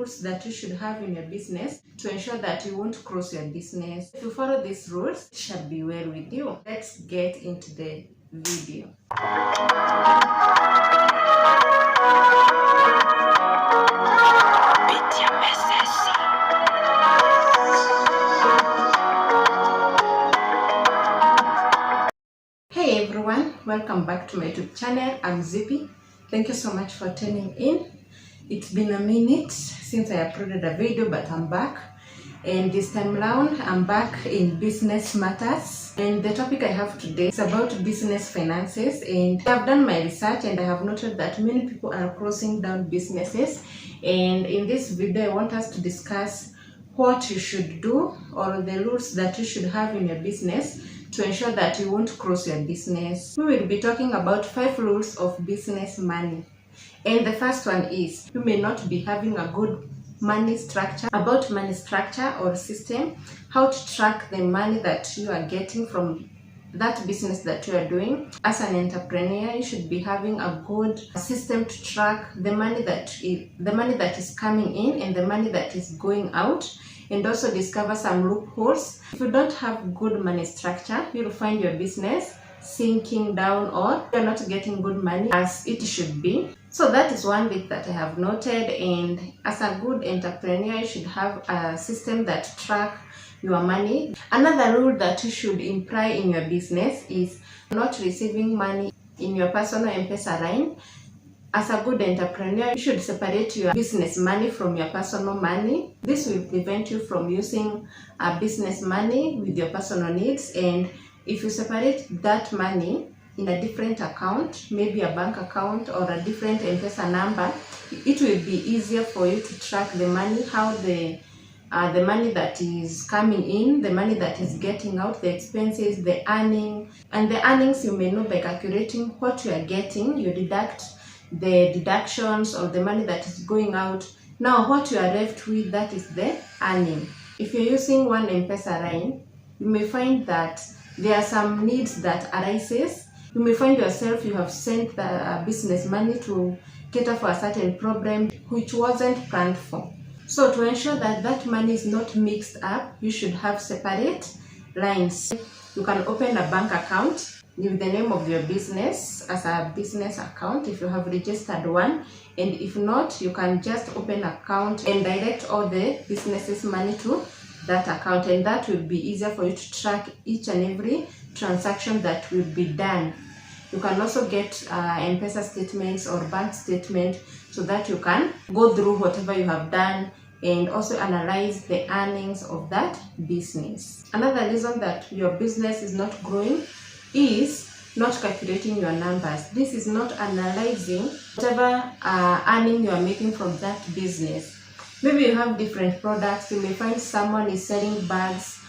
rules that you should have in your business to ensure that you won't cross your business. If you follow these rules, it shall be well with you. Let's get into the video. Hey everyone, welcome back to my YouTube channel. I'm Zippy. Thank you so much for tuning in. It's been a minute since I uploaded a video, but I'm back. And this time around, I'm back in business matters. And the topic I have today is about business finances. And I have done my research and I have noted that many people are closing down businesses. And in this video, I want us to discuss what you should do or the rules that you should have in your business to ensure that you won't cross your business. We will be talking about 5 rules of business money. And the first one is, you may not be having a good money structure. About money structure or system, how to track the money that you are getting from that business that you are doing. As an entrepreneur, you should be having a good system to track the money that is coming in and the money that is going out, and also discover some loopholes. If you don't have good money structure, you'll find your business sinking down or you're not getting good money as it should be. So that is one bit that I have noted, and as a good entrepreneur, you should have a system that track your money. Another rule that you should imply in your business is not receiving money in your personal M-Pesa line. As a good entrepreneur, you should separate your business money from your personal money. This will prevent you from using business money with your personal needs. And if you separate that money in a different account, maybe a bank account or a different M-Pesa number, it will be easier for you to track the money, how the money that is coming in, the money that is getting out, the expenses, the earning. And the earnings you may know by calculating what you are getting. You deduct the deductions or the money that is going out. Now what you are left with, that is the earning. If you're using one M-Pesa line, you may find that there are some needs that arises. You may find yourself you have sent the business money to cater for a certain problem which wasn't planned for. So to ensure that that money is not mixed up, you should have separate lines. You can open a bank account with the name of your business as a business account if you have registered one, and if not, you can just open an account and direct all the business's money to that account, and that will be easier for you to track each and every transaction that will be done. You can also get M-Pesa statements or bank statement so that you can go through whatever you have done and also analyze the earnings of that business. Another reason that your business is not growing is not calculating your numbers. This is not analyzing whatever earning you are making from that business. Maybe you have different products. You may find someone is selling bags,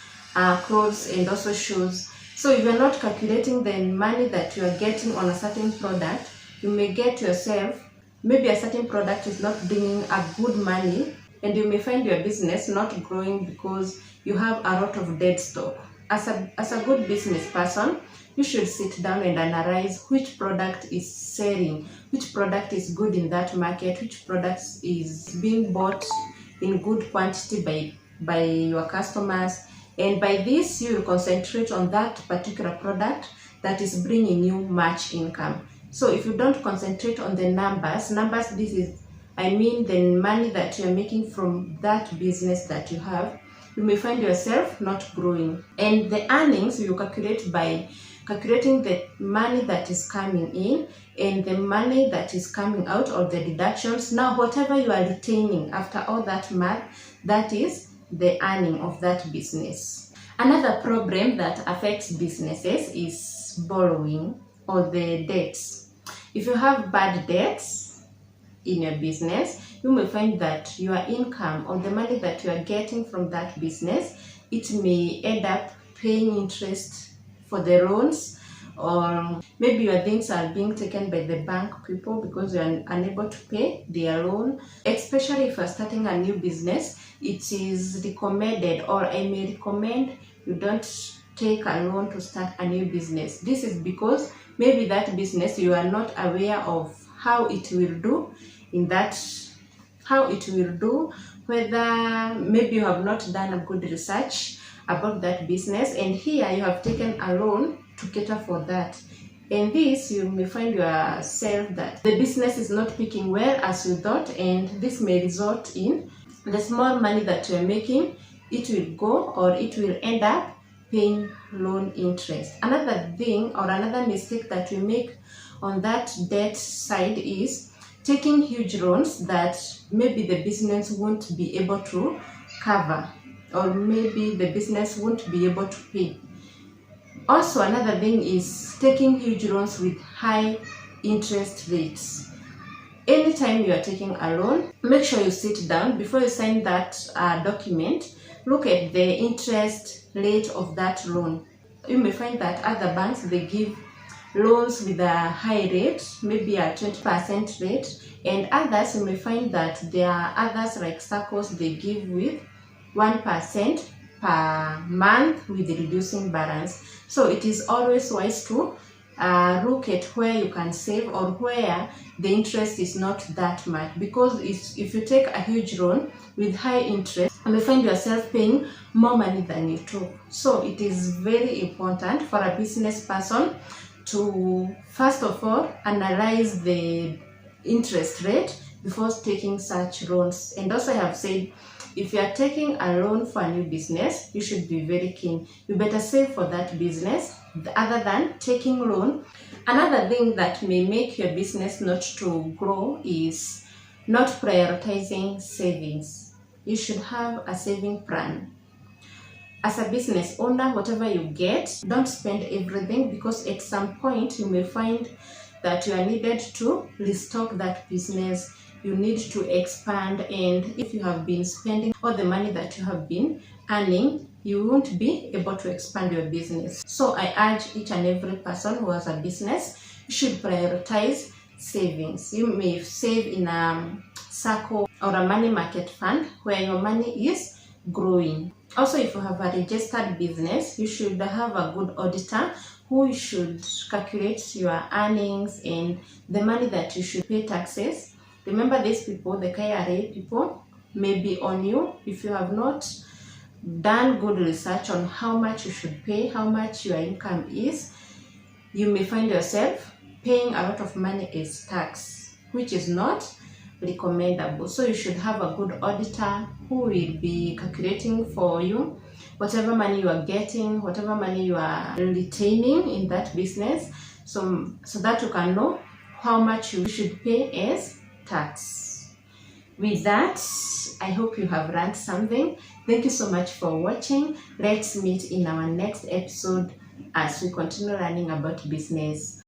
clothes, and also shoes. So if you're not calculating the money that you are getting on a certain product, you may get yourself, maybe a certain product is not bringing a good money, and you may find your business not growing because you have a lot of dead stock. As a good business person, you should sit down and analyze which product is selling, which product is good in that market, which product is being bought in good quantity by your customers. And by this, you will concentrate on that particular product that is bringing you much income. So if you don't concentrate on the numbers, this is, I mean the money that you're making from that business that you have, you may find yourself not growing. And the earnings you calculate by calculating the money that is coming in and the money that is coming out, or the deductions. Now whatever you are retaining after all that math, that is the earning of that business. Another problem that affects businesses is borrowing or the debts. If you have bad debts in your business, you may find that your income or the money that you are getting from that business, it may end up paying interest for the loans, or maybe your things are being taken by the bank people because you are unable to pay their loan. Especially if you are starting a new business, it is recommended, or I may recommend, you don't take a loan to start a new business. This is because maybe that business you are not aware of how it will do in that how it will do, whether maybe you have not done a good research about that business, and here you have taken a loan to cater for that. And this, you may find yourself that the business is not picking well as you thought, and this may result in the small money that you're making, it will go, or it will end up paying loan interest. Another thing or another mistake that we make on that debt side is taking huge loans that maybe the business won't be able to cover, or maybe the business won't be able to pay. Also, another thing is taking huge loans with high interest rates. Anytime you are taking a loan, make sure you sit down before you sign that document. Look at the interest rate of that loan. You may find that other banks, they give loans with a high rate, maybe a 20% rate, and others, you may find that there are others like SACCOs, they give with 1% per month with the reducing balance. So it is always wise to look at where you can save, or where the interest is not that much, because if you take a huge loan with high interest, you may find yourself paying more money than you took. So it is very important for a business person to first of all analyze the interest rate before taking such loans. And also, I have said, if you are taking a loan for a new business, you should be very keen. You better save for that business other than taking loan. Another thing that may make your business not to grow is not prioritizing savings. You should have a saving plan. As a business owner, whatever you get, don't spend everything, because at some point you may find that you are needed to restock that business. You need to expand, and if you have been spending all the money that you have been earning, you won't be able to expand your business. So I urge each and every person who has a business, you should prioritize savings. You may save in a SACCO or a money market fund where your money is growing. Also, if you have a registered business, you should have a good auditor who should calculate your earnings and the money that you should pay taxes. Remember, these people, the KRA people, may be on you if you have not done good research on how much you should pay, how much your income is. You may find yourself paying a lot of money as tax, which is not recommendable. So you should have a good auditor who will be calculating for you whatever money you are getting, whatever money you are retaining in that business, so that you can know how much you should pay as tax. With that, I hope you have learned something. Thank you so much for watching. Let's meet in our next episode as we continue learning about business.